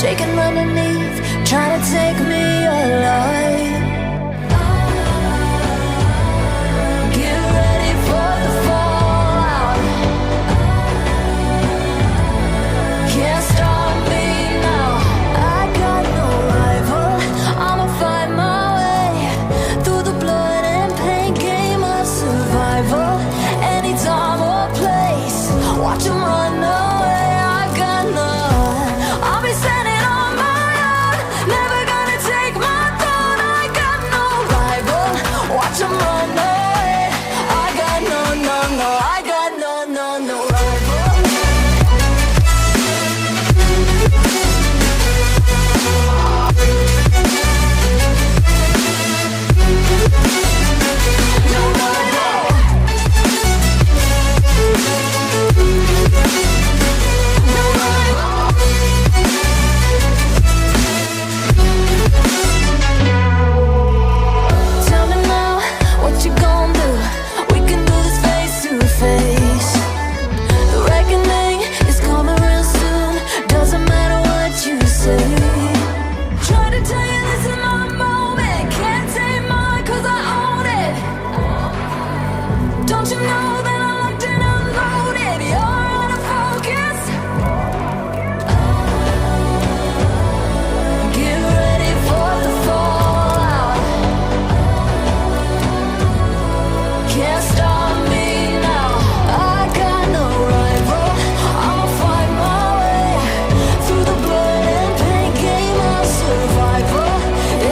shaking underneath, trying to take me alive. Get ready for the fallout. Can't stop me now. I got no rival. I'ma find my way through the blood and pain game of survival. Any time or place, watch 'em run away. I got none. I'll be standing on my own, never gonna take my throne. I got no rival. Watch 'em run away. I got no, no, no. I got no, no, no rival. No rival. No rival. Tell me now, what you gon' do? We can do this face to face. The reckoning is coming real soon. Doesn't matter what you say. Try to tell you this is my moment. Can't take mine 'cause I own it. Don't you know that I'm locked and unloaded? You're out of focus. Get ready for the fallout. Can't stop me now. I got no rival. I'ma find my way through the blood and pain game of survival.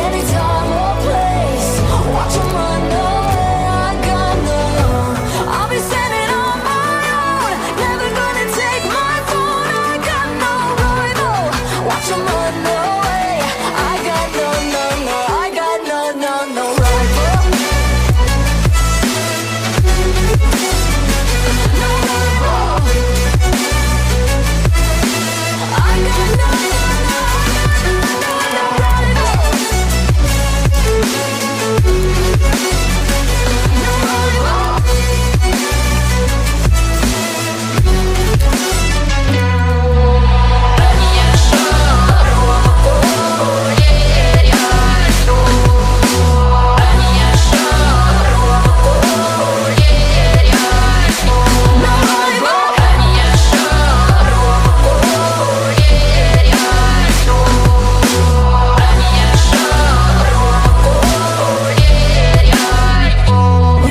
Any time or place, watch 'em run away. I got none. I'll be standing on my own, never gonna take my phone. I got no rival. Watch 'em run away. I got no, no, no. I got no, no, no rival. No rival. I got no, no, no, no rival. No rival.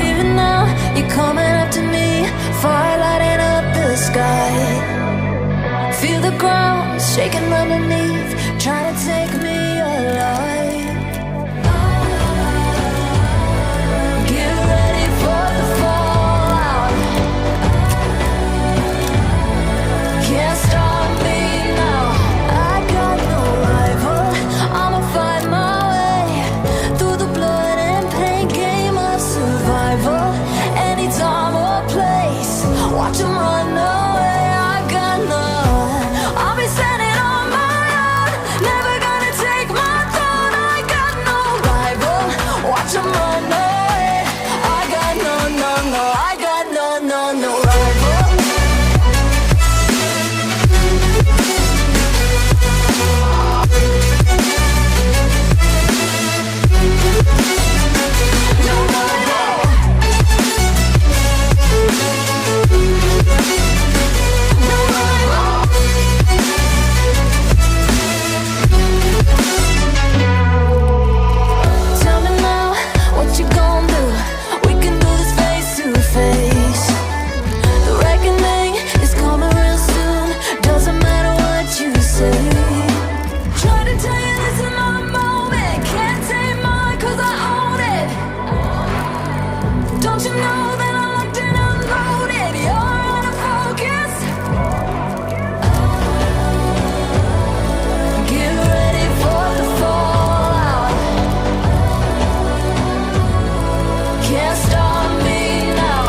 Even now, you're coming up to me, fire lighting up the sky. Feel the ground shaking underneath, trying to take me alive. Get ready for the fallout. Can't stop me now. I got no rival. I'ma find my way through the blood and pain game of survival. Any time or place, watch 'em run away. I got none. I'll be standing on my own, never gonna take my throne. I got no rival. Watch 'em run away. I got no, no, no. I got no, no, no rival. No rival. No rival. Tell me now, what you gon' do? We can do this face to face. The reckoning is coming real soon. Doesn't matter what you say. Try to tell you this is my moment. Can't take mine 'cause I own it. Don't you know that I'm locked and unloaded? You're out of focus. Get ready for the fallout. Can't stop me now.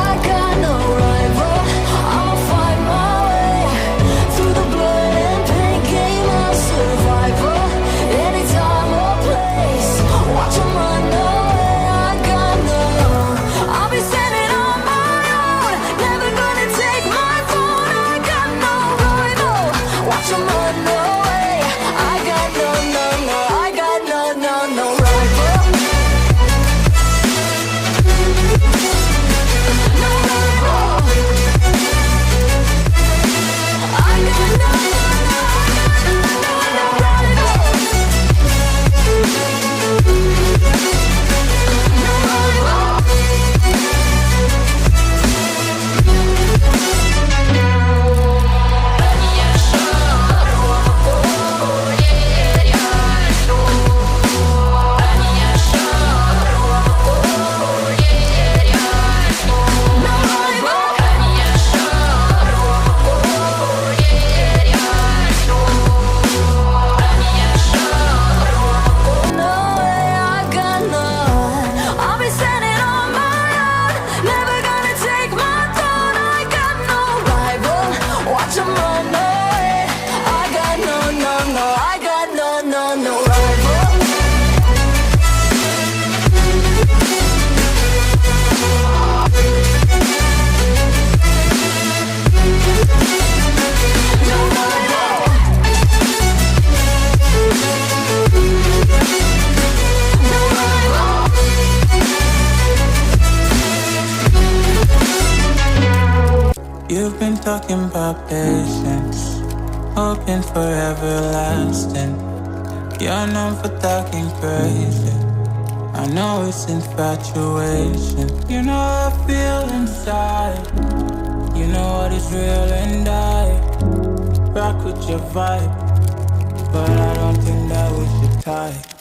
I got no rival. I'ma find my way through the blood and pain game of survival. Any time or place, watch 'em run away. I got none. I'll be You've been talking about patience, hoping for everlasting. You're known for talking crazy. I know it's infatuation. You know how I feel inside. You know what is real and I rock with your vibe, but I don't think that we should tie.